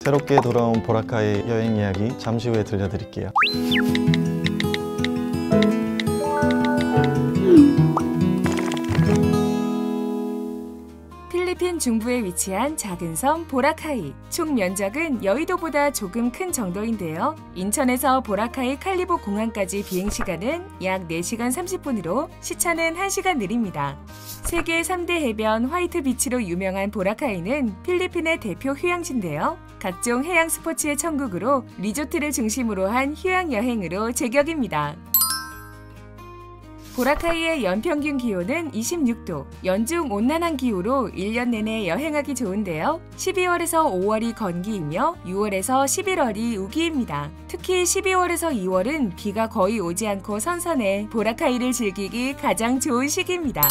새롭게 돌아온 보라카이 여행 이야기 잠시 후에 들려드릴게요. 필리핀 중부에 위치한 작은 섬 보라카이. 총 면적은 여의도보다 조금 큰 정도인데요. 인천에서 보라카이 칼리보 공항까지 비행시간은 약 4시간 30분으로 시차는 1시간 느립니다. 세계 3대 해변 화이트 비치로 유명한 보라카이는 필리핀의 대표 휴양지인데요. 각종 해양 스포츠의 천국으로 리조트를 중심으로 한 휴양 여행으로 제격입니다. 보라카이의 연평균 기온은 26도, 연중 온난한 기후로 1년 내내 여행하기 좋은데요. 12월에서 5월이 건기이며 6월에서 11월이 우기입니다. 특히 12월에서 2월은 비가 거의 오지 않고 선선해 보라카이를 즐기기 가장 좋은 시기입니다.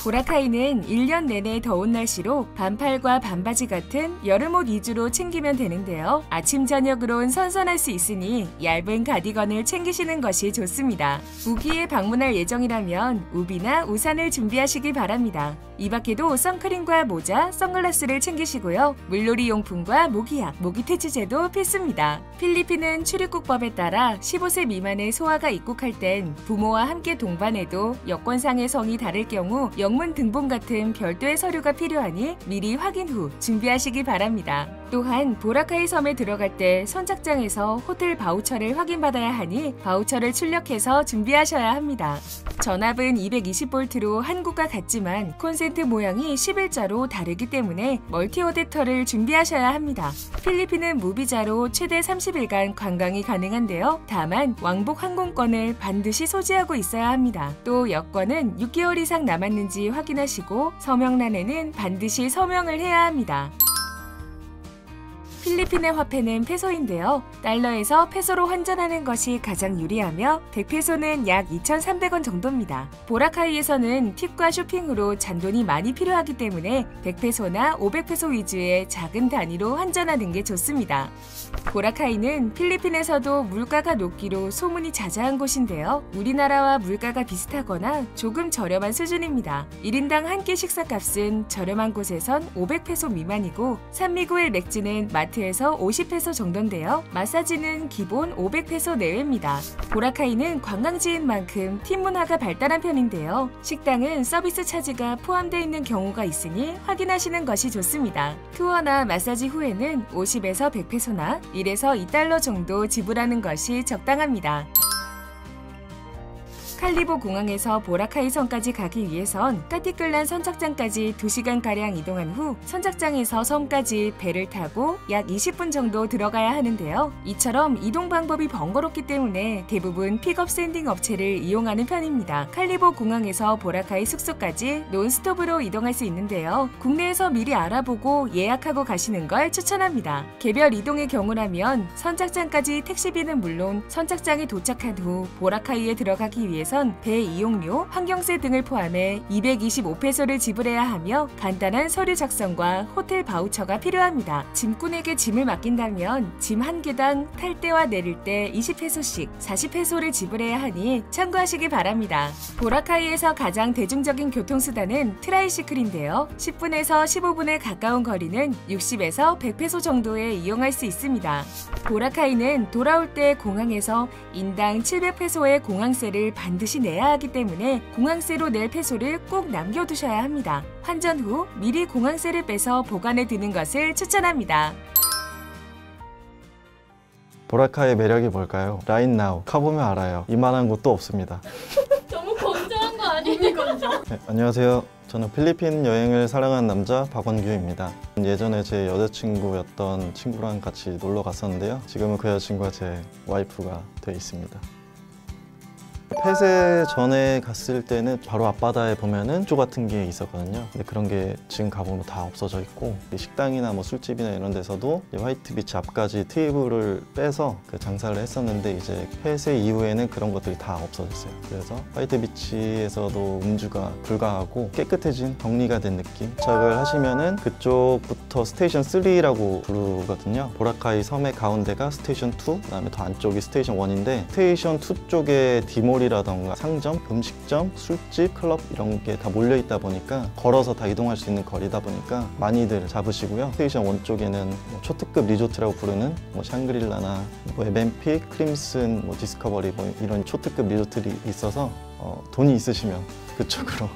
보라카이는 1년 내내 더운 날씨로 반팔과 반바지 같은 여름옷 위주로 챙기면 되는데요. 아침 저녁으론 선선할 수 있으니 얇은 가디건을 챙기시는 것이 좋습니다. 우기에 방문할 예정이라면 우비나 우산을 준비하시기 바랍니다. 이 밖에도 선크림과 모자, 선글라스를 챙기시고요. 물놀이 용품과 모기약, 모기퇴치제도 필수입니다. 필리핀은 출입국법에 따라 15세 미만의 소아가 입국할 땐 부모와 함께 동반해도 여권상의 성이 다를 경우 영문 등본 같은 별도의 서류가 필요하니 미리 확인 후 준비하시기 바랍니다. 또한 보라카이 섬에 들어갈 때 선착장에서 호텔 바우처를 확인받아야 하니 바우처를 출력해서 준비하셔야 합니다. 전압은 220V로 한국과 같지만 콘센트 모양이 11자로 다르기 때문에 멀티 어댑터를 준비하셔야 합니다. 필리핀은 무비자로 최대 30일간 관광이 가능한데요. 다만 왕복 항공권을 반드시 소지하고 있어야 합니다. 또 여권은 6개월 이상 남았는지 확인하시고 서명란에는 반드시 서명을 해야 합니다. 필리핀의 화폐는 페소인데요. 달러에서 페소로 환전하는 것이 가장 유리하며 100페소는 약 2,300원 정도입니다. 보라카이에서는 팁과 쇼핑으로 잔돈이 많이 필요하기 때문에 100페소나 500페소 위주의 작은 단위로 환전하는 게 좋습니다. 보라카이는 필리핀에서도 물가가 높기로 소문이 자자한 곳인데요. 우리나라와 물가가 비슷하거나 조금 저렴한 수준입니다. 1인당 한 끼 식사값은 저렴한 곳에선 500페소 미만이고 산미구의 맥주는 마트에서 50페소 정도인데요. 마사지는 기본 500페소 내외입니다. 보라카이는 관광지인 만큼 팁 문화가 발달한 편인데요. 식당은 서비스 차지가 포함되어 있는 경우가 있으니 확인하시는 것이 좋습니다. 투어나 마사지 후에는 50에서 100페소나 1에서 2달러 정도 지불하는 것이 적당합니다. 칼리보 공항에서 보라카이 섬까지 가기 위해선 까티클란 선착장까지 2시간가량 이동한 후 선착장에서 섬까지 배를 타고 약 20분 정도 들어가야 하는데요. 이처럼 이동 방법이 번거롭기 때문에 대부분 픽업 샌딩 업체를 이용하는 편입니다. 칼리보 공항에서 보라카이 숙소까지 논스톱으로 이동할 수 있는데요. 국내에서 미리 알아보고 예약하고 가시는 걸 추천합니다. 개별 이동의 경우라면 선착장까지 택시비는 물론 선착장에 도착한 후 보라카이에 들어가기 위해 배 이용료, 환경세 등을 포함해 225페소를 지불해야 하며 간단한 서류 작성과 호텔 바우처가 필요합니다. 짐꾼에게 짐을 맡긴다면 짐 한 개당 탈 때와 내릴 때 20페소씩 40페소를 지불해야 하니 참고하시기 바랍니다. 보라카이에서 가장 대중적인 교통수단은 트라이시클인데요. 10분에서 15분에 가까운 거리는 60에서 100페소 정도에 이용할 수 있습니다. 보라카이는 돌아올 때 공항에서 인당 700페소의 공항세를 반드시 내야 하기 때문에 공항세로 낼 페소를 꼭 남겨두셔야 합니다. 환전 후 미리 공항세를 빼서 보관해 두는 것을 추천합니다. 보라카이의 매력이 뭘까요? 라인 나우 가보면 알아요. 이만한 곳도 없습니다. 너무 건조한 거 아니에요? 네, 안녕하세요. 저는 필리핀 여행을 사랑하는 남자 박원규입니다. 예전에 제 여자친구였던 친구랑 같이 놀러 갔었는데요. 지금은 그 여자친구가 제 와이프가 되어 있습니다. 폐쇄 전에 갔을 때는 바로 앞바다에 보면은 조 같은 게 있었거든요. 근데 그런 게 지금 가보면 다 없어져 있고 식당이나 뭐 술집이나 이런 데서도 화이트 비치 앞까지 테이블을 빼서 그 장사를 했었는데 이제 폐쇄 이후에는 그런 것들이 다 없어졌어요. 그래서 화이트 비치에서도 음주가 불가하고 깨끗해진 정리가 된 느낌. 도착을 하시면은 그쪽부터 스테이션 3라고 부르거든요. 보라카이 섬의 가운데가 스테이션 2, 그다음에 더 안쪽이 스테이션 1인데 스테이션 2 쪽에 디몰 몰이라던가 상점, 음식점, 술집, 클럽 이런 게 다 몰려 있다 보니까 걸어서 다 이동할 수 있는 거리다 보니까 많이들 잡으시고요. 스테이션 1 쪽에는 뭐 초특급 리조트라고 부르는 뭐 샹그릴라나 뭐 에벤픽, 크림슨, 뭐 디스커버리 뭐 이런 초특급 리조트들이 있어서 돈이 있으시면 그쪽으로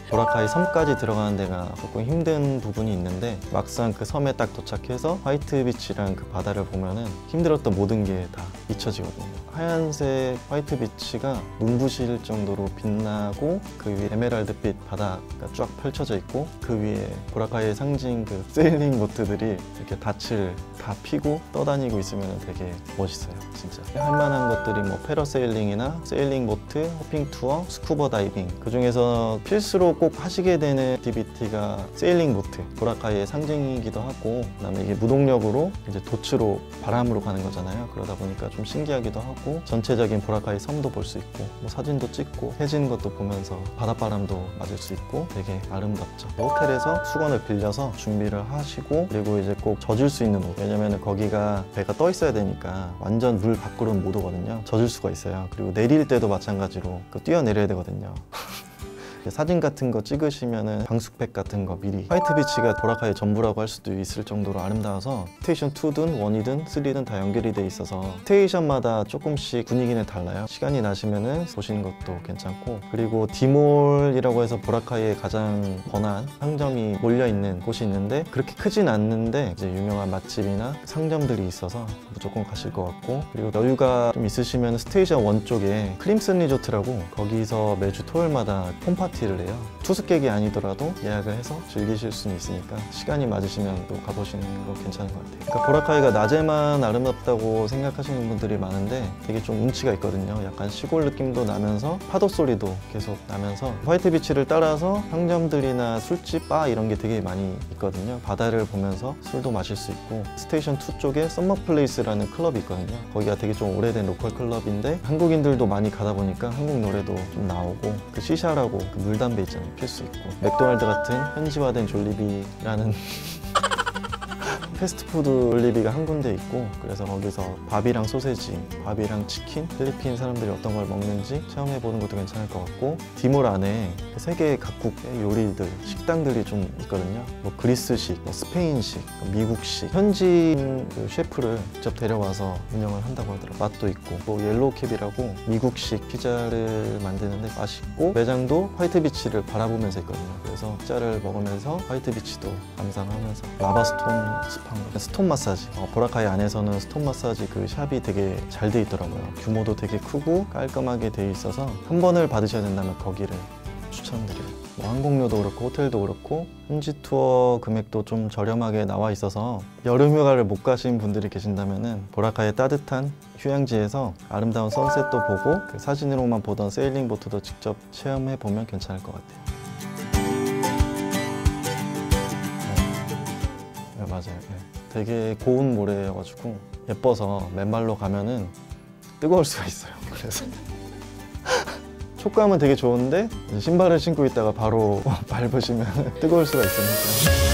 보라카이 섬까지 들어가는 데가 조금 힘든 부분이 있는데 막상 그 섬에 딱 도착해서 화이트 비치랑 그 바다를 보면은 힘들었던 모든 게 다 잊혀지거든요. 하얀색 화이트 비치가 눈부실 정도로 빛나고 그 위에 에메랄드빛 바다가 쫙 펼쳐져 있고 그 위에 보라카이의 상징 그 세일링 보트들이 이렇게 닻을 다 피고 떠다니고 있으면 되게 멋있어요, 진짜. 할 만한 것들이 뭐 패러세일링이나 세일링 보트, 호핑 투어, 스쿠버 다이빙 그 중에서 필수로 꼭 하시게 되는 액티비티가 세일링 보트, 보라카이의 상징이기도 하고 그다음에 이게 무동력으로 이제 도츠로 바람으로 가는 거잖아요. 그러다 보니까 좀 신기하기도 하고 전체적인 보라카이 섬도 볼 수 있고 뭐 사진도 찍고 해지는 것도 보면서 바닷바람도 맞을 수 있고 되게 아름답죠. 호텔에서 수건을 빌려서 준비를 하시고 그리고 이제 꼭 젖을 수 있는 옷, 왜냐면 거기가 배가 떠 있어야 되니까 완전 물 밖으로는 못 오거든요. 젖을 수가 있어요. 그리고 내릴 때도 마찬가지로 뛰어내려야 되거든요. 사진 같은 거 찍으시면은 방수팩 같은 거 미리 화이트 비치가 보라카이의 전부라고 할 수도 있을 정도로 아름다워서 스테이션 2든 1이든 3든 다 연결이 돼 있어서 스테이션마다 조금씩 분위기는 달라요. 시간이 나시면은 보시는 것도 괜찮고 그리고 디몰이라고 해서 보라카이의 가장 번화한 상점이 몰려있는 곳이 있는데 그렇게 크진 않는데 이제 유명한 맛집이나 상점들이 있어서 무조건 가실 것 같고 그리고 여유가 좀 있으시면 스테이션 1 쪽에 크림슨 리조트라고 거기서 매주 토요일마다 홈파티를 해요. 투숙객이 아니더라도 예약을 해서 즐기실 수는 있으니까 시간이 맞으시면 또 가보시는 거 괜찮은 것 같아요. 그러니까 보라카이가 낮에만 아름답다고 생각하시는 분들이 많은데 되게 좀 운치가 있거든요. 약간 시골 느낌도 나면서 파도 소리도 계속 나면서 화이트 비치를 따라서 상점들이나 술집, 바 이런 게 되게 많이 있거든요. 바다를 보면서 술도 마실 수 있고 스테이션 2 쪽에 썸머 플레이스라는 클럽이 있거든요. 거기가 되게 좀 오래된 로컬 클럽인데 한국인들도 많이 가다 보니까 한국 노래도 좀 나오고 그 시샤라고 그 물담배 있잖아요. 필 수 있고 맥도날드 같은 현지화된 졸리비라는 패스트푸드 졸리비가 한 군데 있고 그래서 거기서 밥이랑 소세지, 밥이랑 치킨, 필리핀 사람들이 어떤 걸 먹는지 체험해보는 것도 괜찮을 것 같고 디몰 안에 세계 각국의 요리들, 식당들이 좀 있거든요. 뭐 그리스식, 뭐 스페인식, 미국식 현지 셰프를 직접 데려와서 운영을 한다고 하더라고요. 맛도 있고 또 옐로우캡이라고 미국식 피자를 만드는데 맛있고 매장도 화이트 비치를 바라보면서 있거든요. 그래서 피자를 먹으면서 화이트 비치도 감상하면서 라바스톤 스톤 마사지 보라카이 안에서는 스톤 마사지 그 샵이 되게 잘 돼 있더라고요. 규모도 되게 크고 깔끔하게 돼 있어서 한 번을 받으셔야 된다면 거기를 추천드려요. 뭐 항공료도 그렇고 호텔도 그렇고 현지 투어 금액도 좀 저렴하게 나와 있어서 여름 휴가를 못 가신 분들이 계신다면 보라카이의 따뜻한 휴양지에서 아름다운 선셋도 보고 그 사진으로만 보던 세일링 보트도 직접 체험해 보면 괜찮을 것 같아요. 맞아요. 되게 고운 모래여가지고 예뻐서 맨발로 가면은 뜨거울 수가 있어요. 그래서 촉감은 되게 좋은데 신발을 신고 있다가 바로 밟으시면 뜨거울 수가 있으니까